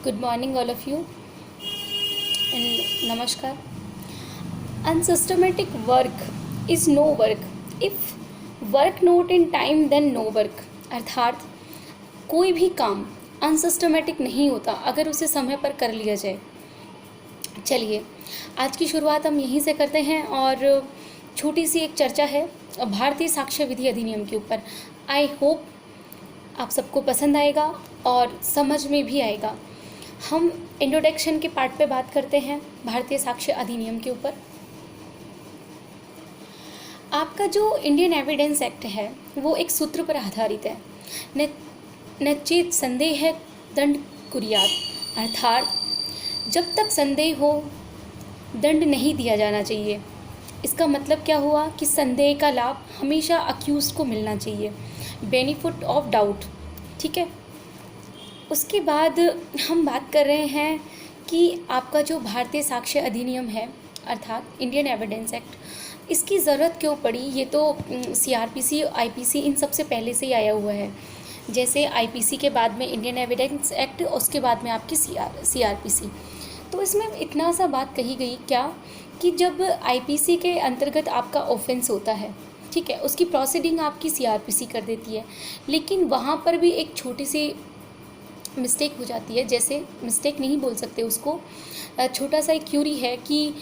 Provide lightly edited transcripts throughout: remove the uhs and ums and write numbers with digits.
Good morning, all of you, and namaskar. Unsystematic work is no work. If work not in time, then no work. अर्थात कोई भी काम unsystematic नहीं होता अगर उसे समय पर कर लिया जाए। चलिए, आज की शुरुआत हम यहीं से करते हैं और छोटी सी एक चर्चा है भारतीय साक्ष्य विधि अधिनियम के ऊपर। आई होप आप सबको पसंद आएगा और समझ में भी आएगा। हम इंट्रोडक्शन के पार्ट पे बात करते हैं भारतीय साक्ष्य अधिनियम के ऊपर। आपका जो इंडियन एविडेंस एक्ट है वो एक सूत्र पर आधारित है, नचेत संदेह है दंड कुर्यात, अर्थात जब तक संदेह हो दंड नहीं दिया जाना चाहिए। इसका मतलब क्या हुआ कि संदेह का लाभ हमेशा अक्यूज को मिलना चाहिए, बेनिफिट ऑफ डाउट। ठीक है, उसके बाद हम बात कर रहे हैं कि आपका जो भारतीय साक्ष्य अधिनियम है अर्थात इंडियन एविडेंस एक्ट, इसकी ज़रूरत क्यों पड़ी। ये तो CRPC, IPC इन सब से पहले से ही आया हुआ है। जैसे IPC के बाद में इंडियन एविडेंस एक्ट, उसके बाद में आपकी CRPC। तो इसमें इतना सा बात कही गई क्या कि जब IPC के अंतर्गत आपका ऑफेंस होता है, ठीक है, उसकी प्रोसीडिंग आपकी CRPC कर देती है, लेकिन वहाँ पर भी एक छोटी सी मिस्टेक हो जाती है। जैसे मिस्टेक नहीं बोल सकते उसको, छोटा सा एक क्यूरी है कि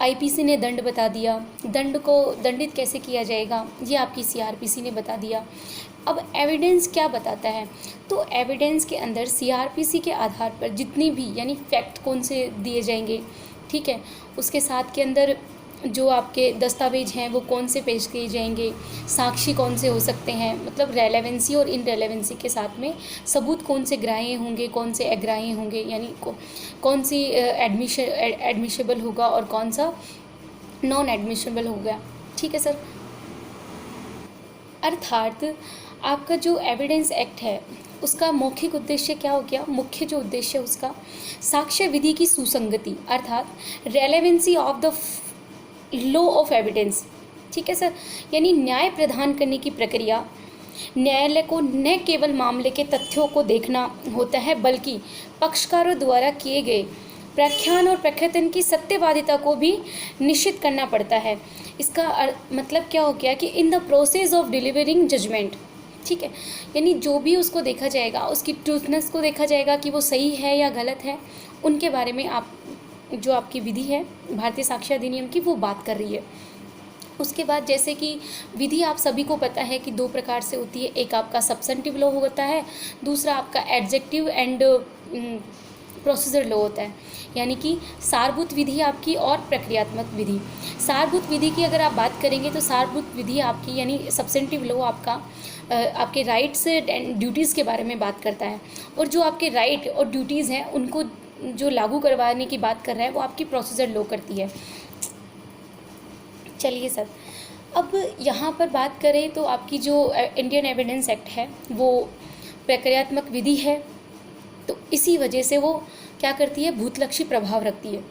IPC ने दंड बता दिया, दंड को दंडित कैसे किया जाएगा ये आपकी CRPC ने बता दिया। अब एविडेंस क्या बताता है, तो एविडेंस के अंदर CRPC के आधार पर जितनी भी यानी फैक्ट कौन से दिए जाएंगे, ठीक है, उसके साथ के अंदर जो आपके दस्तावेज हैं वो कौन से पेश किए जाएंगे, साक्षी कौन से हो सकते हैं, मतलब रेलेवेंसी और इनरेलेवेंसी के साथ में सबूत कौन से ग्राह्य होंगे, कौन से अग्राह्य होंगे, यानी कौन सी एडमिशेबल होगा और कौन सा नॉन एडमिशेबल होगा। ठीक है सर। अर्थात आपका जो एविडेंस एक्ट है उसका मौखिक उद्देश्य क्या हो गया, मुख्य जो उद्देश्य उसका साक्ष्य विधि की सुसंगति अर्थात relevancy of the law of evidence. ठीक है सर, यानी न्याय प्रदान करने की प्रक्रिया न्यायालय को न केवल मामले के तथ्यों को देखना होता है बल्कि पक्षकारों द्वारा किए गए प्रख्यान और प्रख्यातन की सत्यवादिता को भी निश्चित करना पड़ता है। इसका मतलब क्या हो गया कि in the process of delivering judgment, ठीक है, यानी जो भी उसको देखा जाएगा उसकी ट्रूथनेस को देखा जाएगा कि वो सही है या गलत है, उनके बारे में आप जो आपकी विधि है भारतीय साक्ष्य अधिनियम की वो बात कर रही है। उसके बाद जैसे कि विधि आप सभी को पता है कि दो प्रकार से होती है, एक आपका सब्सेंटिव लॉ होता है, दूसरा आपका एडजेक्टिव एंड प्रोसीजर लॉ होता है, यानी कि सारभूत विधि आपकी और प्रक्रियात्मक विधि। सारभूत विधि की अगर आप बात करेंगे तो सारभूत विधि आपकी यानी सब्सेंटिव लॉ आपका आपके राइट्स एंड ड्यूटीज़ के बारे में बात करता है, और जो आपके राइट और ड्यूटीज़ हैं उनको जो लागू करवाने की बात कर रहा है वो आपकी प्रोसीजर लॉ करती है। चलिए सर, अब यहाँ पर बात करें तो आपकी जो इंडियन एविडेंस एक्ट है वो प्रक्रियात्मक विधि है, तो इसी वजह से वो क्या करती है, भूतलक्षी प्रभाव रखती है।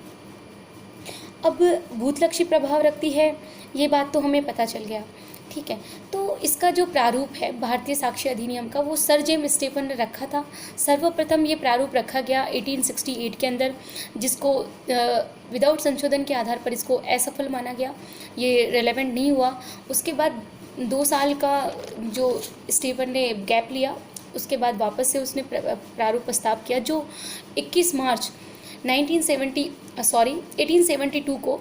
अब भूतलक्षी प्रभाव रखती है ये बात तो हमें पता चल गया, ठीक है। तो इसका जो प्रारूप है भारतीय साक्ष्य अधिनियम का वो सर जेम्स स्टेफन ने रखा था। सर्वप्रथम ये प्रारूप रखा गया 1868 के अंदर, जिसको विदाउट संशोधन के आधार पर इसको असफल माना गया, ये रेलेवेंट नहीं हुआ। उसके बाद 2 साल का जो स्टेफन ने गैप लिया, उसके बाद वापस से उसने प्रारूप प्रस्ताव किया जो 21 मार्च 1872 को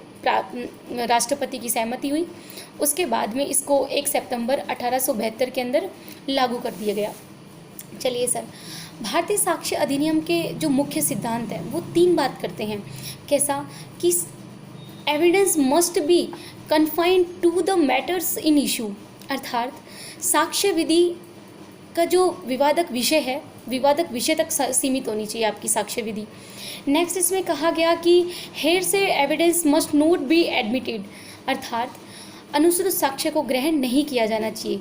राष्ट्रपति की सहमति हुई। उसके बाद में इसको 1 सितंबर 1872 के अंदर लागू कर दिया गया। चलिए सर, भारतीय साक्ष्य अधिनियम के जो मुख्य सिद्धांत हैं वो 3 बात करते हैं। कैसा कि evidence must be confined to the matters in issue, अर्थात साक्ष्य विधि का जो विवादक विषय है विवादक विषय तक सीमित होनी चाहिए आपकी साक्ष्य विधि। नेक्स्ट इसमें कहा गया कि हेयर से evidence must not be admitted, अर्थात अनुश्रुत साक्ष्य को ग्रहण नहीं किया जाना चाहिए।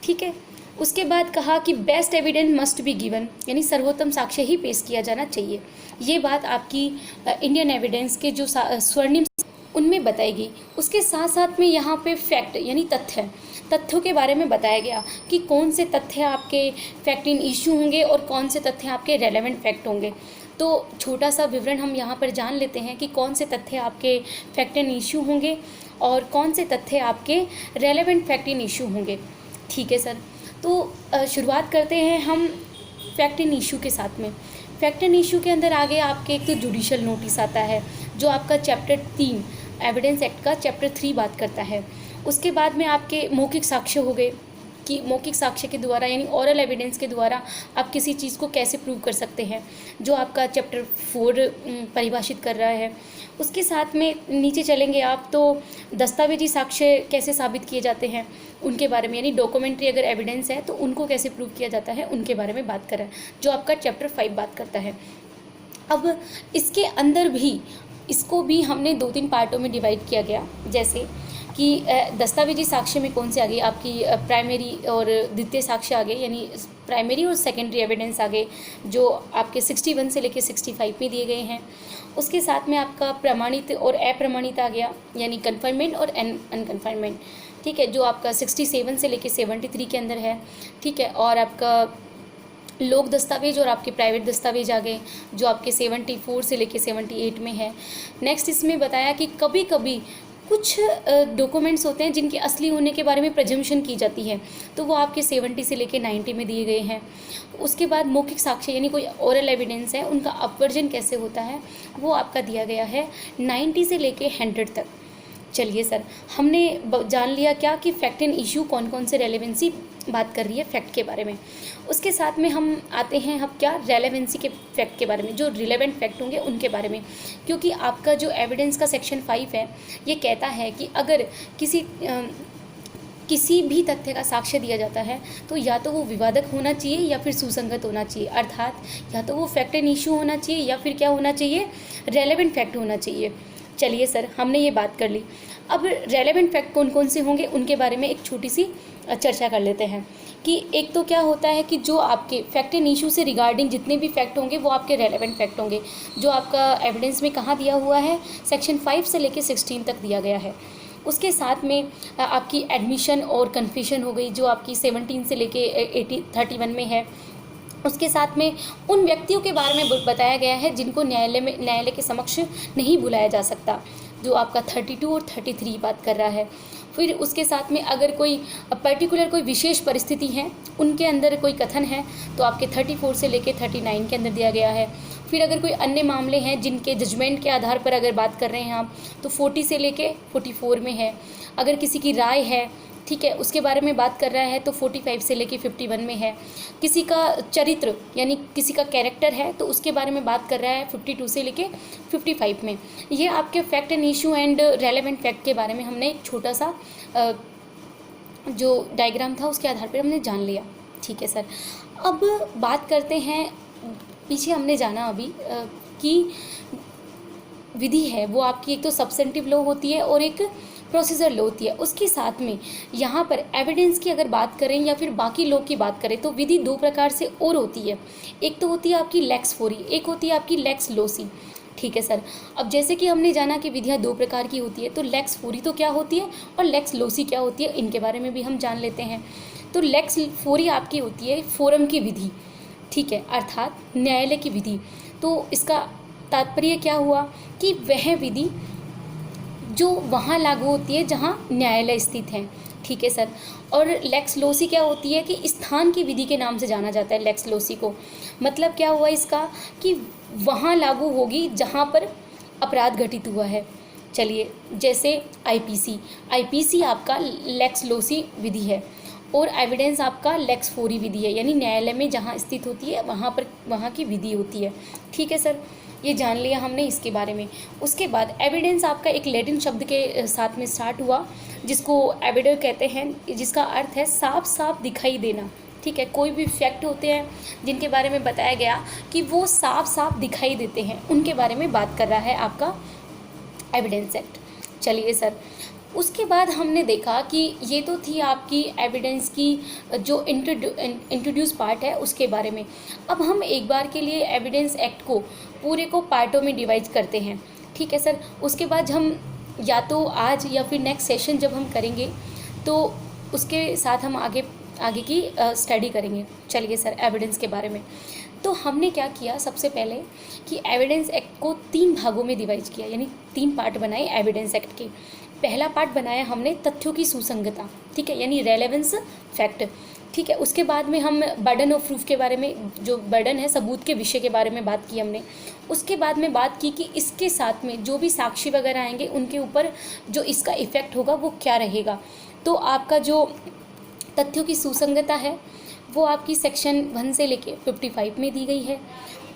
ठीक है, उसके बाद कहा कि best evidence must be given, यानी सर्वोत्तम साक्ष्य ही पेश किया जाना चाहिए। ये बात आपकी इंडियन एविडेंस के जो स्वर्णिम उनमें बताई गई। उसके साथ साथ में यहाँ पे फैक्ट यानी तथ्यों के बारे में बताया गया कि कौन से तथ्य आपके फैक्ट इन इशू होंगे और कौन से तथ्य आपके रेलेवेंट फैक्ट होंगे। तो छोटा सा विवरण हम यहाँ पर जान लेते हैं कि कौन से तथ्य आपके फैक्ट इन इशू होंगे और कौन से तथ्य आपके रेलेवेंट फैक्ट इन इशू होंगे। ठीक है सर, तो शुरुआत करते हैं हम फैक्ट इन इशू के साथ में। फैक्ट इन इशू के अंदर आगे आपके एक तो जुडिशल नोटिस आता है जो आपका चैप्टर 3 एविडेंस एक्ट का चैप्टर 3 बात करता है। उसके बाद में आपके मौखिक साक्ष्य हो गए कि मौखिक साक्ष्य के द्वारा यानी ओरल एविडेंस के द्वारा आप किसी चीज़ को कैसे प्रूव कर सकते हैं, जो आपका चैप्टर 4 परिभाषित कर रहा है। उसके साथ में नीचे चलेंगे आप तो दस्तावेजी साक्ष्य कैसे साबित किए जाते हैं उनके बारे में, यानी डॉक्यूमेंट्री अगर एविडेंस है तो उनको कैसे प्रूव किया जाता है उनके बारे में बात कर रहा है, जो आपका चैप्टर 5 बात करता है। अब इसके अंदर भी इसको भी हमने 2-3 पार्टों में डिवाइड किया गया, जैसे कि दस्तावेजी साक्ष्य में कौन से आ गई आपकी प्राइमरी और द्वितीय साक्ष्य आ गए, यानी प्राइमरी और सेकेंडरी एविडेंस आ गए जो आपके 61 से लेकर 65 में दिए गए हैं। उसके साथ में आपका प्रमाणित और अप्रमाणित आ गया, यानी कन्फर्मेंट और अनकन्फर्मेंट। ठीक है, जो आपका 67 से लेकर 73 के अंदर है। ठीक है, और आपका लोक दस्तावेज और आपके प्राइवेट दस्तावेज आ गए जो आपके 74 से लेके 78 में है। नेक्स्ट इसमें बताया कि कभी कभी कुछ डॉक्यूमेंट्स होते हैं जिनके असली होने के बारे में प्रजम्पशन की जाती है, तो वो आपके 70 से लेके 90 में दिए गए हैं। उसके बाद मौखिक साक्ष्य यानी कोई ओरल एविडेंस है उनका अपवर्जन कैसे होता है वो आपका दिया गया है 90 से लेके 100 तक। चलिए सर, हमने जान लिया क्या कि फैक्ट एंड इशू कौन कौन से रेलेवेंसी बात कर रही है फैक्ट के बारे में। उसके साथ में हम आते हैं हम क्या रेलेवेंसी के फैक्ट के बारे में, जो रिलेवेंट फैक्ट होंगे उनके बारे में, क्योंकि आपका जो एविडेंस का सेक्शन 5 है ये कहता है कि अगर किसी भी तथ्य का साक्ष्य दिया जाता है तो या तो वो विवादक होना चाहिए या फिर सुसंगत होना चाहिए, अर्थात या तो वो फैक्ट एंड इशू होना चाहिए या फिर क्या होना चाहिए, रेलेवेंट फैक्ट होना चाहिए। चलिए सर, हमने ये बात कर ली। अब रेलेवेंट फैक्ट कौन कौन से होंगे उनके बारे में एक छोटी सी चर्चा कर लेते हैं कि एक तो क्या होता है कि जो आपके फैक्ट एंड इशू से रिगार्डिंग जितने भी फैक्ट होंगे वो आपके रेलेवेंट फैक्ट होंगे, जो आपका एविडेंस में कहाँ दिया हुआ है, सेक्शन 5 से लेके 16 तक दिया गया है। उसके साथ में आपकी एडमिशन और कन्फेशन हो गई जो आपकी 17 से लेके 31 में है। उसके साथ में उन व्यक्तियों के बारे में बताया गया है जिनको न्यायालय के समक्ष नहीं बुलाया जा सकता, जो आपका 32 और 33 बात कर रहा है। फिर उसके साथ में अगर कोई पर्टिकुलर कोई विशेष परिस्थिति है उनके अंदर कोई कथन है तो आपके 34 से लेके 39 के अंदर दिया गया है। फिर अगर कोई अन्य मामले हैं जिनके जजमेंट के आधार पर अगर बात कर रहे हैं आप तो 40 से लेके 44 में है। अगर किसी की राय है, ठीक है, उसके बारे में बात कर रहा है तो 45 से लेके 51 में है। किसी का चरित्र यानी किसी का कैरेक्टर है तो उसके बारे में बात कर रहा है 52 से लेके 55 में। ये आपके fact and issue and relevant fact के बारे में हमने एक छोटा सा जो डायग्राम था उसके आधार पर हमने जान लिया। ठीक है सर, अब बात करते हैं, पीछे हमने जाना अभी कि विधि है वो आपकी एक तो सब्सेंटिव लॉ होती है और एक प्रोसीजर लॉ होती है। उसके साथ में यहाँ पर एविडेंस की अगर बात करें या फिर बाकी लॉ की बात करें तो विधि 2 प्रकार से और होती है। एक तो होती है आपकी लेक्स फोरी, एक होती है आपकी लेक्स लोसी। ठीक है सर, अब जैसे कि हमने जाना कि विधियाँ 2 प्रकार की होती है तो लेक्स फोरी तो क्या होती है और लेक्स लोसी क्या होती है, इनके बारे में भी हम जान लेते हैं। तो लेक्स फोरी आपकी होती है फोरम की विधि, ठीक है, अर्थात न्यायालय की विधि। तो इसका तात्पर्य क्या हुआ कि वह विधि जो वहाँ लागू होती है जहाँ न्यायालय स्थित है। ठीक है सर, और लेक्स लोसी क्या होती है कि स्थान की विधि के नाम से जाना जाता है लेक्स लोसी को। मतलब क्या हुआ इसका कि वहाँ लागू होगी जहाँ पर अपराध घटित हुआ है। चलिए, जैसे आईपीसी आपका लेक्स लोसी विधि है और एविडेंस आपका लेक्स फोरी विधि है, यानी न्यायालय में जहाँ स्थित होती है वहाँ की विधि होती है। ठीक है सर, ये जान लिया हमने इसके बारे में। उसके बाद एविडेंस आपका एक लैटिन शब्द के साथ में स्टार्ट हुआ जिसको एविडर कहते हैं, जिसका अर्थ है साफ साफ दिखाई देना। ठीक है, कोई भी फैक्ट होते हैं जिनके बारे में बताया गया कि वो साफ साफ दिखाई देते हैं, उनके बारे में बात कर रहा है आपका एविडेंस एक्ट। चलिए सर, उसके बाद हमने देखा कि ये तो थी आपकी एविडेंस की जो इंट्रोड्यूस पार्ट है उसके बारे में। अब हम एक बार के लिए एविडेंस एक्ट को पूरे को पार्टों में डिवाइड करते हैं। ठीक है सर, उसके बाद हम या तो आज या फिर नेक्स्ट सेशन जब हम करेंगे तो उसके साथ हम आगे आगे की स्टडी करेंगे। चलिए सर, एविडेंस के बारे में। तो हमने क्या किया सबसे पहले कि एविडेंस एक्ट को 3 भागों में डिवाइड किया, यानी 3 पार्ट बनाए एविडेंस एक्ट के। पहला पार्ट बनाया हमने तथ्यों की सुसंगता, ठीक है, यानी रेलेवेंस फैक्ट, ठीक है। उसके बाद में हम बर्डन ऑफ प्रूफ के बारे में, जो बर्डन है सबूत के विषय के बारे में बात की हमने। उसके बाद में बात की कि इसके साथ में जो भी साक्षी वगैरह आएंगे उनके ऊपर जो इसका इफ़ेक्ट होगा वो क्या रहेगा। तो आपका जो तथ्यों की सुसंगता है वो आपकी सेक्शन 1 से लेके 55 में दी गई है,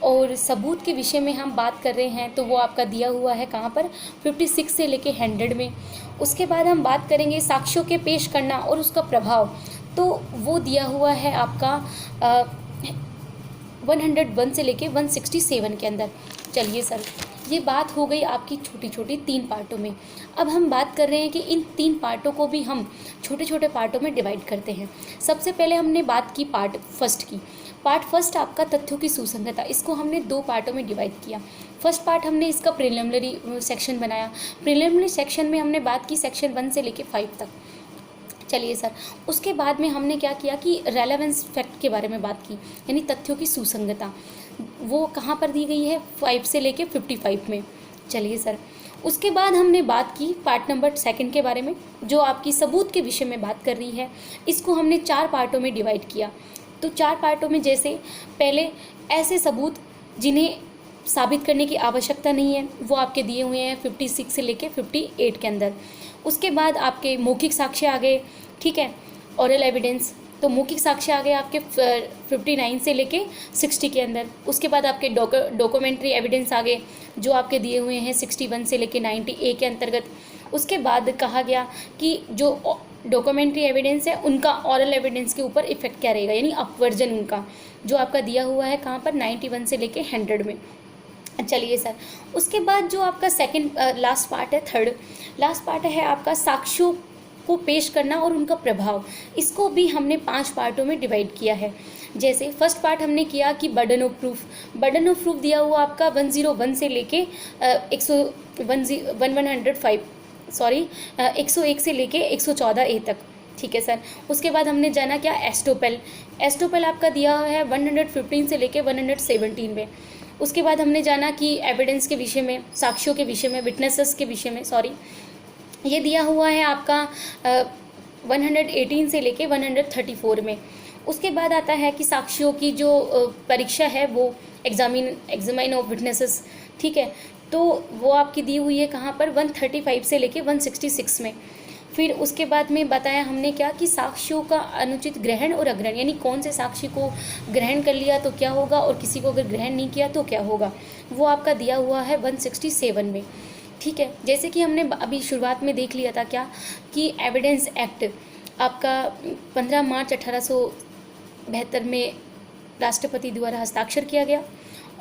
और सबूत के विषय में हम बात कर रहे हैं तो वो आपका दिया हुआ है कहाँ पर, 56 से लेके 100 में। उसके बाद हम बात करेंगे साक्ष्यों के पेश करना और उसका प्रभाव, तो वो दिया हुआ है आपका 101 से लेके 167 के अंदर। चलिए सर, ये बात हो गई आपकी छोटी छोटी 3 पार्टों में। अब हम बात कर रहे हैं कि इन 3 पार्टों को भी हम छोटे छोटे पार्टों में डिवाइड करते हैं। सबसे पहले हमने बात की पार्ट फर्स्ट की। पार्ट फर्स्ट आपका तथ्यों की सुसंगता, इसको हमने 2 पार्टों में डिवाइड किया। फर्स्ट पार्ट हमने इसका प्रिलिमिनरी सेक्शन बनाया। प्रिलिमिनरी सेक्शन में हमने बात की सेक्शन 1 से लेके 5 तक। चलिए सर, उसके बाद में हमने क्या किया कि रेलेवेंस फैक्ट के बारे में बात की, यानी तथ्यों की सुसंगता, वो कहाँ पर दी गई है, 5 से लेके 55 में। चलिए सर, उसके बाद हमने बात की पार्ट नंबर 2 के बारे में, जो आपकी सबूत के विषय में बात कर रही है। इसको हमने 4 पार्टों में डिवाइड किया। तो 4 पार्टों में, जैसे पहले ऐसे सबूत जिन्हें साबित करने की आवश्यकता नहीं है, वो आपके दिए हुए हैं 56 से लेके 58 के अंदर। उसके बाद आपके मौखिक साक्ष्य आ गए, ठीक है, ओरल एविडेंस। तो मौखिक साक्ष्य आ गए आपके 59 से लेके 60 के अंदर। उसके बाद आपके डॉक्यूमेंट्री एविडेंस आ गए, जो आपके दिए हुए हैं 61 से लेके 90A के अंतर्गत। उसके बाद कहा गया कि जो डॉक्यूमेंट्री एविडेंस है उनका ओरल एविडेंस के ऊपर इफेक्ट क्या रहेगा, यानी अपवर्जन उनका, जो आपका दिया हुआ है कहाँ पर, 91 से लेके 100 में। चलिए सर, उसके बाद जो आपका लास्ट पार्ट है, थर्ड लास्ट पार्ट है आपका साक्ष्यों को पेश करना और उनका प्रभाव। इसको भी हमने 5 पार्टों में डिवाइड किया है। जैसे फर्स्ट पार्ट हमने किया कि burden of proof. Burden of proof दिया हुआ आपका 101 से लेके 101 से लेके 114A तक, ठीक है सर। उसके बाद हमने जाना क्या, एस्टोपेल। एस्टोपेल आपका दिया है 115 से लेके 117 में। उसके बाद हमने जाना कि एविडेंस के विषय में, साक्ष्यों के विषय में, विटनेसेस के विषय में, ये दिया हुआ है आपका 118 से लेके 134 में। उसके बाद आता है कि साक्ष्यों की जो परीक्षा है वो एग्जामिन ऑफ विटनेसेस, ठीक है, तो वो आपकी दी हुई है कहाँ पर, 135 से लेके 166 में। फिर उसके बाद में बताया हमने क्या कि साक्ष्यों का अनुचित ग्रहण और अग्रहण, यानी कौन से साक्षी को ग्रहण कर लिया तो क्या होगा और किसी को अगर ग्रहण नहीं किया तो क्या होगा, वो आपका दिया हुआ है 167 में, ठीक है। जैसे कि हमने अभी शुरुआत में देख लिया था क्या कि एविडेंस एक्ट आपका 15 मार्च 1872 में राष्ट्रपति द्वारा हस्ताक्षर किया गया,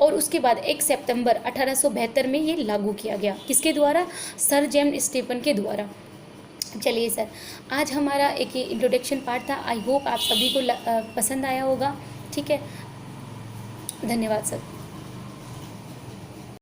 और उसके बाद 1 सितंबर 1872 में ये लागू किया गया। किसके द्वारा, सर जेम्स स्टेफन के द्वारा। चलिए सर, आज हमारा एक इंट्रोडक्शन पार्ट था। आई होप आप सभी को पसंद आया होगा, ठीक है। धन्यवाद सर।